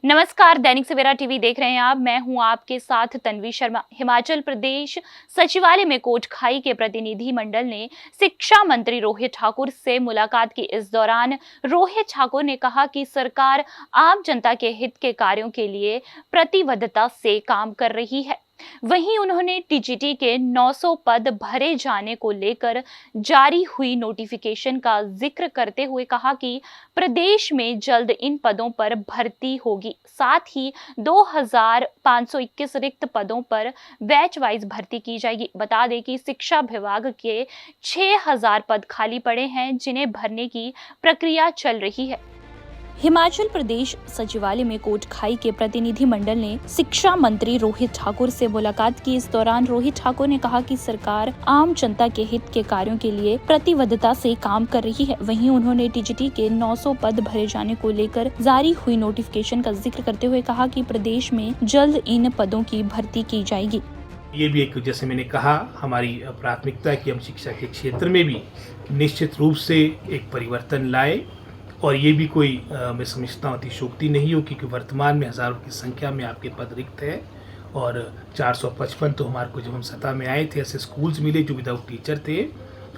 नमस्कार, दैनिक सवेरा टीवी देख रहे हैं आप। मैं हूं आपके साथ तन्वी शर्मा। हिमाचल प्रदेश सचिवालय में कोटखाई के प्रतिनिधि मंडल ने शिक्षा मंत्री रोहित ठाकुर से मुलाकात की। इस दौरान रोहित ठाकुर ने कहा कि सरकार आम जनता के हित के कार्यों के लिए प्रतिबद्धता से काम कर रही है। वहीं उन्होंने टीजीटी के 900 पद भरे जाने को लेकर जारी हुई नोटिफिकेशन का जिक्र करते हुए कहा कि प्रदेश में जल्द इन पदों पर भर्ती होगी। साथ ही 2521 रिक्त पदों पर बैच वाइज भर्ती की जाएगी। बता दें कि शिक्षा विभाग के 6000 पद खाली पड़े हैं, जिन्हें भरने की प्रक्रिया चल रही है। हिमाचल प्रदेश सचिवालय में कोटखाई के प्रतिनिधि मंडल ने शिक्षा मंत्री रोहित ठाकुर से मुलाकात की। इस दौरान रोहित ठाकुर ने कहा कि सरकार आम जनता के हित के कार्यों के लिए प्रतिबद्धता से काम कर रही है। वहीं उन्होंने टीजीटी के 900 पद भरे जाने को लेकर जारी हुई नोटिफिकेशन का जिक्र करते हुए कहा कि प्रदेश में जल्द इन पदों की भर्ती की जाएगी। ये भी एक, जैसे मैंने कहा, हमारी प्राथमिकता है कि हम शिक्षा के क्षेत्र में भी निश्चित रूप से एक परिवर्तन लाए। और ये भी कोई मैं समझता हूँ अतिशयोक्ति नहीं हो, क्योंकि वर्तमान में हज़ारों की संख्या में आपके पद रिक्त है और 455 तो हमारे को जब हम सत्ता में आए थे ऐसे स्कूल्स मिले जो विदाउट टीचर थे।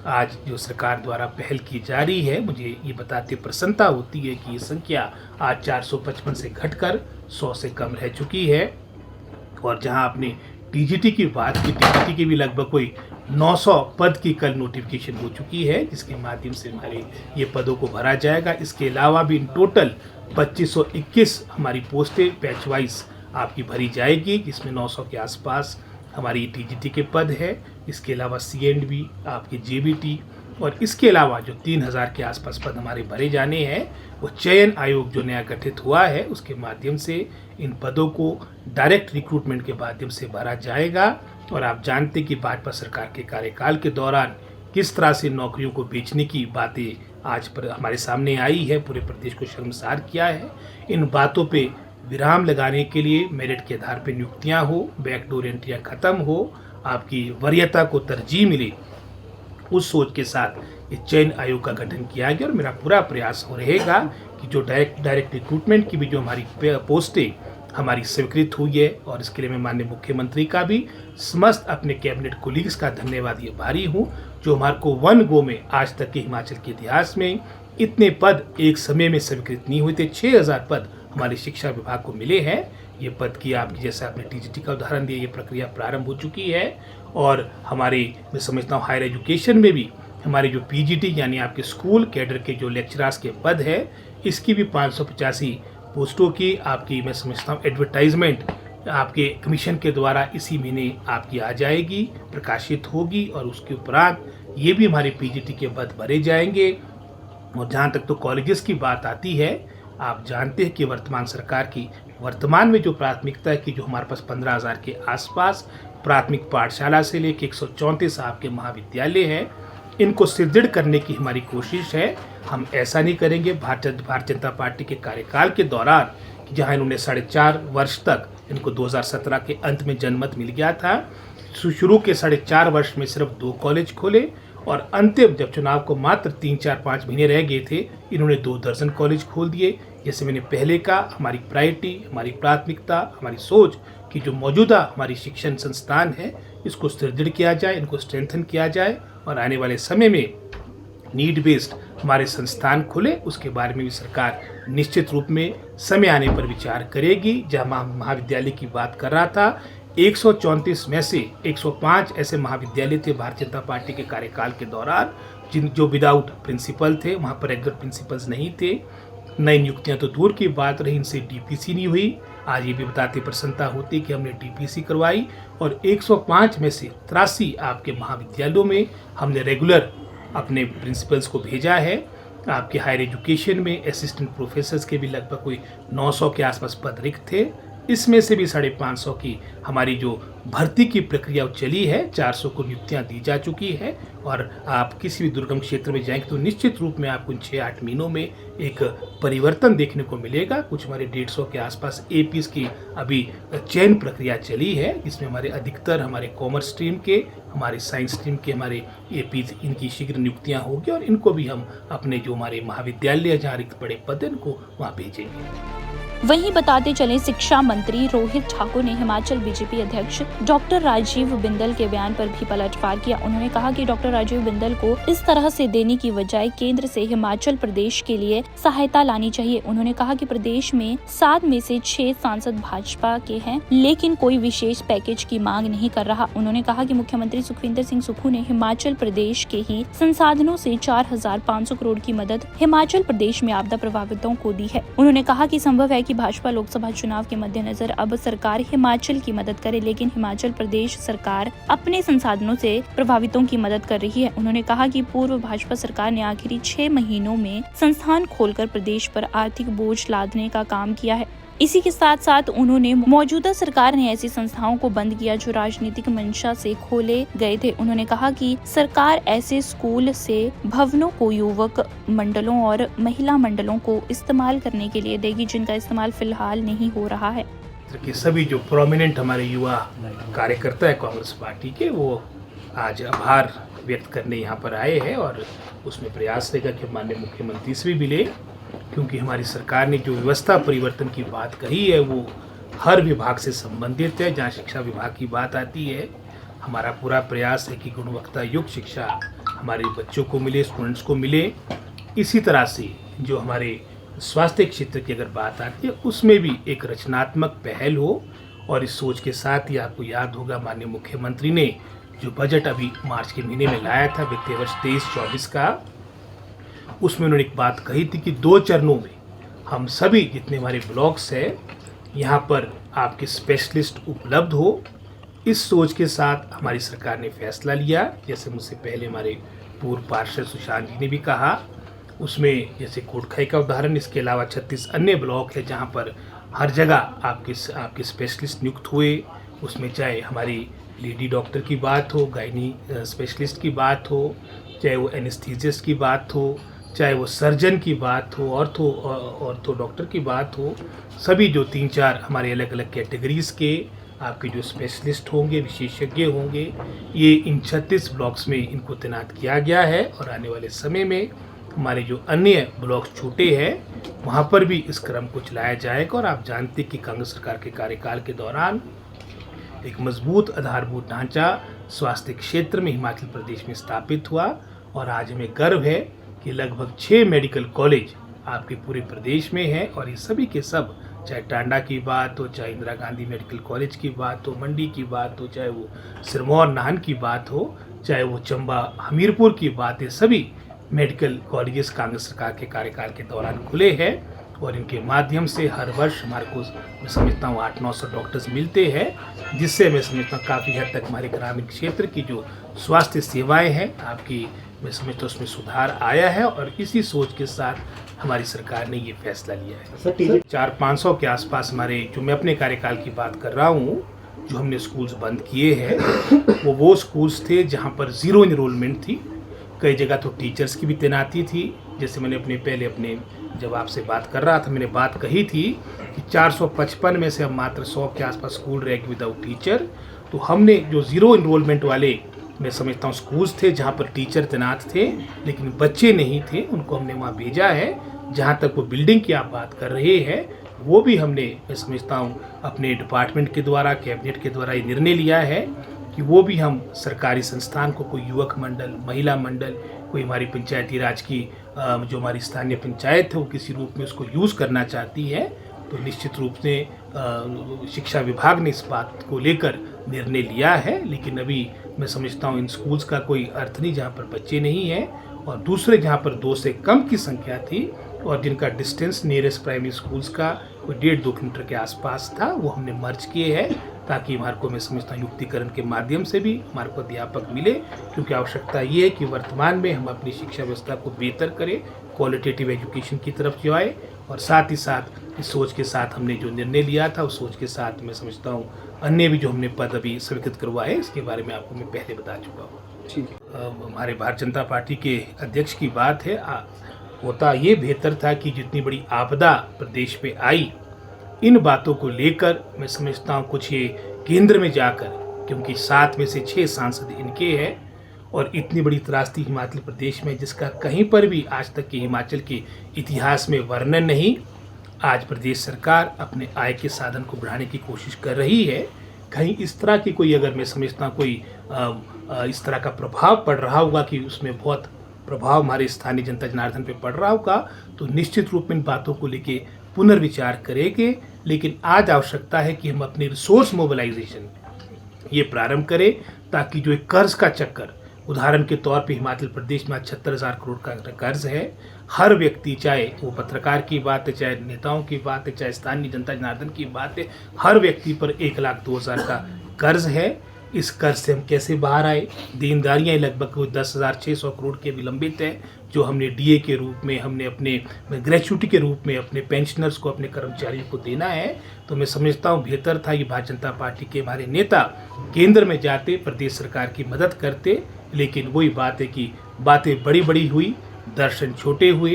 आज जो सरकार द्वारा पहल की जा रही है, मुझे ये बताते प्रसन्नता होती है कि ये संख्या आज 455 से घटकर 100 से कम रह चुकी है। और जहाँ आपने टीजीटी की बात की, टीजीटी की भी लगभग कोई 900 पद की कल नोटिफिकेशन हो चुकी है, जिसके माध्यम से हमारे ये पदों को भरा जाएगा। इसके अलावा भी इन टोटल 2521 हमारी पोस्टें बैच वाइज आपकी भरी जाएगी, जिसमें 900 के आसपास हमारी टीजीटी के पद है। इसके अलावा सीएंडबी, आपके जेबीटी और इसके अलावा जो 3000 के आसपास पद हमारे भरे जाने हैं, वो चयन आयोग जो नया गठित हुआ है उसके माध्यम से इन पदों को डायरेक्ट रिक्रूटमेंट के माध्यम से भरा जाएगा। और आप जानते कि भाजपा सरकार के कार्यकाल के दौरान किस तरह से नौकरियों को बेचने की बातें आज पर हमारे सामने आई है, पूरे प्रदेश को शर्मसार किया है। इन बातों पे विराम लगाने के लिए मेरिट के आधार पर नियुक्तियां हो, बैकडोर एंट्रियां खत्म हो, आपकी वरीयता को तरजीह मिले, उस सोच के साथ ये चयन आयोग का गठन किया गया। और मेरा पूरा प्रयास हो रहेगा कि जो डायरेक्ट रिक्रूटमेंट की भी जो हमारी पोस्टें हमारी स्वीकृत हुई है, और इसके लिए मैं माननीय मुख्यमंत्री का भी समस्त अपने कैबिनेट कोलीग्स का धन्यवाद ये भारी हूँ, जो हमारे को वन गो में आज तक के हिमाचल के इतिहास में इतने पद एक समय में स्वीकृत नहीं हुए थे। 6000 पद हमारे शिक्षा विभाग को मिले हैं। ये पद की आपकी, जैसे आपने टीजीटी का उदाहरण दिया, ये प्रक्रिया प्रारंभ हो चुकी है। और हमारे, मैं समझता हूँ हायर एजुकेशन में भी हमारे जो पीजीटी यानी आपके स्कूल कैडर के जो लेक्चरर्स के पद है, इसकी भी 585 पोस्टों की आपकी, मैं समझता हूँ एडवर्टाइजमेंट आपके कमीशन के द्वारा इसी महीने आपकी आ जाएगी, प्रकाशित होगी। और उसके उपरांत ये भी हमारे पीजीटी के पद भरे जाएंगे। और जहाँ तक तो कॉलेजेस की बात आती है, आप जानते हैं कि वर्तमान सरकार की वर्तमान में जो प्राथमिकता है कि जो हमारे पास 15000 के आसपास प्राथमिक पाठशाला से लेकर 134 आपके महाविद्यालय हैं, इनको सुदृढ़ करने की हमारी कोशिश है। हम ऐसा नहीं करेंगे भारतीय जनता पार्टी के कार्यकाल के दौरान, जहां इन्होंने 4.5 वर्ष तक, इनको 2017 के अंत में जनमत मिल गया था, शुरू के 4.5 वर्ष में सिर्फ 2 कॉलेज खोले, और अंतिम जब चुनाव को मात्र 3-4-5 महीने रह गए थे, इन्होंने 2 दर्जन कॉलेज खोल दिए। जैसे मैंने पहले कहा, हमारी प्रायोरिटी, हमारी प्राथमिकता, हमारी सोच कि जो मौजूदा हमारी शिक्षण संस्थान है इसको सुदृढ़ किया जाए, इनको स्ट्रेंथन किया जाए, और आने वाले समय में नीड बेस्ड हमारे संस्थान खुले, उसके बारे में भी सरकार निश्चित रूप में समय आने पर विचार करेगी। जहाँ महाविद्यालय की बात कर रहा था, 134 में से 105 ऐसे महाविद्यालय थे भारतीय जनता पार्टी के कार्यकाल के दौरान जो विदाउट प्रिंसिपल थे, वहाँ पर रेगुलर प्रिंसिपल्स नहीं थे। नई नियुक्तियाँ तो दूर की बात रही, इनसे डीपीसी नहीं हुई। आज ये भी बताते प्रसन्नता होती कि हमने डीपीसी करवाई, और 105 में से 83 आपके महाविद्यालयों में हमने रेगुलर अपने प्रिंसिपल्स को भेजा है। आपके हायर एजुकेशन में असिस्टेंट प्रोफेसर्स के भी लगभग कोई 900 के आसपास पद रिक्त थे। इसमें से भी 550 की हमारी जो भर्ती की प्रक्रिया चली है, 400 को नियुक्तियां दी जा चुकी है। और आप किसी भी दुर्गम क्षेत्र में जाएंगे तो निश्चित रूप में आपको 6-8 महीनों में एक परिवर्तन देखने को मिलेगा। कुछ हमारे 150 के आसपास एपीज की अभी चयन प्रक्रिया चली है, इसमें हमारे अधिकतर हमारे कॉमर्स स्ट्रीम के, हमारे साइंस स्ट्रीम के हमारे एपीज, इनकी शीघ्र नियुक्तियाँ होगी, और इनको भी हम अपने जो हमारे महाविद्यालय जहाँ रिक्त पड़े पद इनको वहाँ भेजेंगे। वहीं बताते चले शिक्षा मंत्री रोहित ठाकुर ने हिमाचल बीजेपी अध्यक्ष डॉक्टर राजीव बिंदल के बयान पर भी पलटवार किया। उन्होंने कहा कि डॉक्टर राजीव बिंदल को इस तरह से देने की बजाय केंद्र से हिमाचल प्रदेश के लिए सहायता लानी चाहिए। उन्होंने कहा कि प्रदेश में 7 में से 6 सांसद भाजपा के हैं, लेकिन कोई विशेष पैकेज की मांग नहीं कर रहा। उन्होंने कहा कि मुख्यमंत्री सुखविंदर सिंह सुक्खू ने हिमाचल प्रदेश के ही संसाधनों से 4,500 करोड़ की मदद हिमाचल प्रदेश में आपदा प्रभावितों को दी है। उन्होंने कहा कि संभव है कि भाजपा लोकसभा चुनाव के मद्देनजर अब सरकार हिमाचल की मदद करे, लेकिन हिमाचल प्रदेश सरकार अपने संसाधनों से प्रभावितों की मदद कर रही है। उन्होंने कहा कि पूर्व भाजपा सरकार ने आखिरी 6 महीनों में संस्थान खोलकर प्रदेश पर आर्थिक बोझ लादने का काम किया है। इसी के साथ साथ उन्होंने मौजूदा सरकार ने ऐसी संस्थाओं को बंद किया जो राजनीतिक मंशा से खोले गए थे। उन्होंने कहा कि सरकार ऐसे स्कूल से भवनों को युवक मंडलों और महिला मंडलों को इस्तेमाल करने के लिए देगी, जिनका इस्तेमाल फिलहाल नहीं हो रहा है। कि सभी जो प्रोमिनेंट हमारे युवा कार्यकर्ता है कांग्रेस पार्टी के, वो आज आभार व्यक्त करने यहाँ पर आए हैं और उसमें प्रयास रहेगा कि माननीय मुख्यमंत्री से भी मिले, क्योंकि हमारी सरकार ने जो व्यवस्था परिवर्तन की बात कही है वो हर विभाग से संबंधित है। जहाँ शिक्षा विभाग की बात आती है, हमारा पूरा प्रयास है कि गुणवत्ता युक्त शिक्षा हमारे बच्चों को मिले, स्टूडेंट्स को मिले। इसी तरह से जो हमारे स्वास्थ्य क्षेत्र की अगर बात आती है, उसमें भी एक रचनात्मक पहल हो। और इस सोच के साथ ही आपको याद होगा माननीय मुख्यमंत्री ने जो बजट अभी मार्च के महीने में लाया था वित्तीय वर्ष 23-24 का, उसमें उन्होंने एक बात कही थी कि 2 चरणों में हम सभी जितने हमारे ब्लॉक्स हैं यहाँ पर आपके स्पेशलिस्ट उपलब्ध हो। इस सोच के साथ हमारी सरकार ने फैसला लिया। जैसे मुझसे पहले हमारे पूर्व पार्षद सुशांत जी ने भी कहा, उसमें जैसे कोटखाई का उदाहरण, इसके अलावा 36 अन्य ब्लॉक है जहाँ पर हर जगह आपके स्पेशलिस्ट नियुक्त हुए। उसमें चाहे हमारी लेडी डॉक्टर की बात हो, गायनी स्पेशलिस्ट की बात हो, चाहे वो एनेस्थीसिस्ट की बात हो, चाहे वो सर्जन की बात हो, ऑर्थो डॉक्टर की बात हो, सभी जो 3-4 हमारे अलग अलग कैटेगरीज़ के आपके जो स्पेशलिस्ट होंगे, विशेषज्ञ होंगे, ये इन 36 ब्लॉक्स में इनको तैनात किया गया है। और आने वाले समय में हमारे जो अन्य ब्लॉक छोटे हैं वहाँ पर भी इस क्रम को चलाया जाएगा। और आप जानते हैं कि कांग्रेस सरकार के कार्यकाल के दौरान एक मजबूत आधारभूत ढांचा स्वास्थ्य क्षेत्र में हिमाचल प्रदेश में स्थापित हुआ। और आज हमें गर्व है कि लगभग 6 मेडिकल कॉलेज आपके पूरे प्रदेश में हैं। और ये सभी के सब, चाहे टांडा की बात हो, चाहे इंदिरा गांधी मेडिकल कॉलेज की बात हो, मंडी की बात हो, चाहे वो सिरमौर नाहन की बात हो, चाहे वो चंबा हमीरपुर की बात है, सभी मेडिकल कॉलेजेस कांग्रेस सरकार के कार्यकाल के दौरान खुले हैं। और इनके माध्यम से हर वर्ष हमारे को मैं समझता हूँ 800-900 डॉक्टर्स मिलते हैं, जिससे मैं समझता हूँ काफ़ी हद तक हमारे ग्रामीण क्षेत्र की जो स्वास्थ्य सेवाएं हैं आपकी, मैं समझता हूँ उसमें सुधार आया है। और इसी सोच के साथ हमारी सरकार ने ये फैसला लिया है। 400-500 के आसपास हमारे, जो मैं अपने कार्यकाल की बात कर रहा हूँ, जो हमने स्कूल्स बंद किए हैं वो स्कूल्स थे जहाँ पर 0 इनरोलमेंट थी। कई जगह तो टीचर्स की भी तैनाती थी। जैसे मैंने अपने जब आपसे बात कर रहा था, मैंने बात कही थी कि 455 में से अब मात्र 100 के आसपास स्कूल रह गए विदाउट टीचर। तो हमने जो 0 इनरोलमेंट वाले, मैं समझता हूँ स्कूल्स थे जहाँ पर टीचर तैनात थे लेकिन बच्चे नहीं थे, उनको हमने वहाँ भेजा है। जहाँ तक वो बिल्डिंग की आप बात कर रहे हैं, वो भी हमने, मैं समझता हूँ अपने डिपार्टमेंट के द्वारा, कैबिनेट के द्वारा ये निर्णय लिया है कि वो भी हम सरकारी संस्थान को, कोई युवक मंडल, महिला मंडल, कोई हमारी पंचायती राज की जो हमारी स्थानीय पंचायत है वो किसी रूप में उसको यूज़ करना चाहती है, तो निश्चित रूप से शिक्षा विभाग ने इस बात को लेकर निर्णय लिया है। लेकिन अभी मैं समझता हूँ इन स्कूल्स का कोई अर्थ नहीं जहाँ पर बच्चे नहीं हैं, और दूसरे जहाँ पर 2 से कम की संख्या थी और जिनका डिस्टेंस नियरेस्ट प्राइमरी स्कूल्स का कोई 1.5-2 किलोमीटर के आसपास था, वो हमने मर्ज किए हैं ताकि हमारे को, मैं समझता हूँ युक्तिकरण के माध्यम से भी हमारे को अध्यापक मिले। क्योंकि आवश्यकता ये है कि वर्तमान में हम अपनी शिक्षा व्यवस्था को बेहतर करें, क्वालिटेटिव एजुकेशन की तरफ जाए। और साथ ही साथ इस सोच के साथ हमने जो निर्णय लिया था, उस सोच के साथ मैं समझता हूँ अन्य भी जो हमने पद अभी स्वीकृत करवाए, इसके बारे में आपको मैं पहले बता चुका हूँ। ठीक है। हमारे भारतीय जनता पार्टी के अध्यक्ष की बात है, होता ये बेहतर था कि जितनी बड़ी आपदा प्रदेश पे आई, इन बातों को लेकर मैं समझता हूँ कुछ ये केंद्र में जाकर, क्योंकि 7 में से 6 सांसद इनके हैं और इतनी बड़ी त्रासदी हिमाचल प्रदेश में जिसका कहीं पर भी आज तक के हिमाचल के इतिहास में वर्णन नहीं। आज प्रदेश सरकार अपने आय के साधन को बढ़ाने की कोशिश कर रही है। कहीं इस तरह की कोई, अगर मैं समझता कोई इस तरह का प्रभाव पड़ रहा होगा कि उसमें बहुत प्रभाव हमारे स्थानीय जनता जनार्दन पे पड़ रहा होगा, तो निश्चित रूप में इन बातों को लेके पुनर्विचार करेंगे। लेकिन आज आवश्यकता है कि हम अपनी रिसोर्स मोबिलाइजेशन ये प्रारंभ करें, ताकि जो एक कर्ज का चक्कर, उदाहरण के तौर पे हिमाचल प्रदेश में 76,000 करोड़ का कर्ज है। हर व्यक्ति, चाहे वो पत्रकार की बात है, चाहे नेताओं की बात है, चाहे स्थानीय जनता जनार्दन की बात है, हर व्यक्ति पर 1,02,000 का कर्ज है। इस कर्ज से हम कैसे बाहर आए? देनदारियाँ लगभग 10,600 करोड़ के विलंबित है, जो हमने डीए के रूप में, हमने अपने ग्रेच्युटी के रूप में अपने पेंशनर्स को, अपने कर्मचारियों को देना है। तो मैं समझता हूँ बेहतर था ये भारतीय जनता पार्टी के हमारे नेता केंद्र में जाते, प्रदेश सरकार की मदद करते। लेकिन वही बात है कि बातें बड़ी बड़ी हुई, दर्शन छोटे हुए।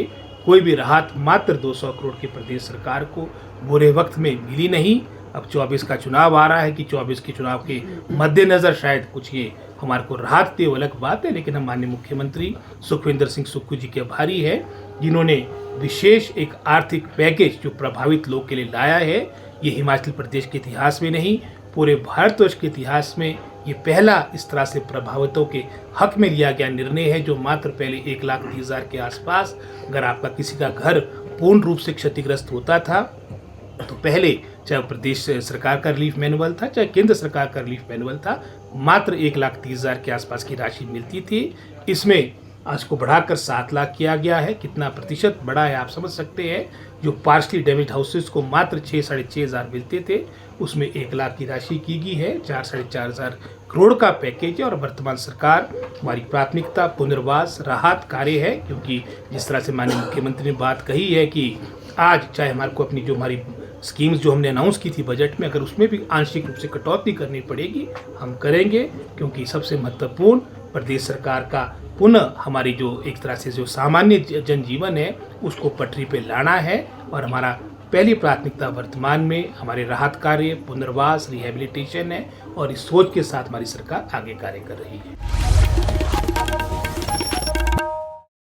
कोई भी राहत मात्र 200 करोड़ की प्रदेश सरकार को बुरे वक्त में मिली नहीं। अब 24 का चुनाव आ रहा है कि 24 के चुनाव के मद्देनज़र शायद कुछ ये हमारे को राहत दे, वो अलग बात है। लेकिन हम माननीय मुख्यमंत्री सुखविंदर सिंह सुक्खू जी के आभारी है, जिन्होंने विशेष एक आर्थिक पैकेज जो प्रभावित लोग के लिए लाया है। ये हिमाचल प्रदेश के इतिहास में नहीं, पूरे भारतवर्ष के इतिहास में ये पहला इस तरह से प्रभावितों के हक में लिया गया निर्णय है, जो मात्र पहले 1,30,000 के आसपास, अगर आपका किसी का घर पूर्ण रूप से क्षतिग्रस्त होता था तो पहले, चाहे प्रदेश सरकार का रिलीफ मैनुअल था, चाहे केंद्र सरकार का रिलीफ मैनुअल था, मात्र 1,30,000 के आसपास की राशि मिलती थी। इसमें आज को बढ़ाकर 7 लाख किया गया है। कितना प्रतिशत बढ़ा है आप समझ सकते हैं। जो पार्शली डैमेज हाउसेस को मात्र 6,500 मिलते थे, उसमें 1 लाख की राशि की गई है। 4,500 करोड़ का पैकेज है। और वर्तमान सरकार, हमारी प्राथमिकता पुनर्वास राहत कार्य है, क्योंकि जिस तरह से माननीय मुख्यमंत्री ने बात कही है कि आज चाहे हमारे को अपनी जो हमारी स्कीम्स जो हमने अनाउंस की थी बजट में, अगर उसमें भी आंशिक रूप से कटौती करनी पड़ेगी, हम करेंगे। क्योंकि सबसे महत्वपूर्ण प्रदेश सरकार का पुनः हमारी जो एक तरह से जो सामान्य जनजीवन है उसको पटरी पे लाना है। और हमारा पहली प्राथमिकता वर्तमान में हमारे राहत कार्य, पुनर्वास, रिहेबिलिटेशन है। और इस सोच के साथ हमारी सरकार आगे कार्य कर रही है।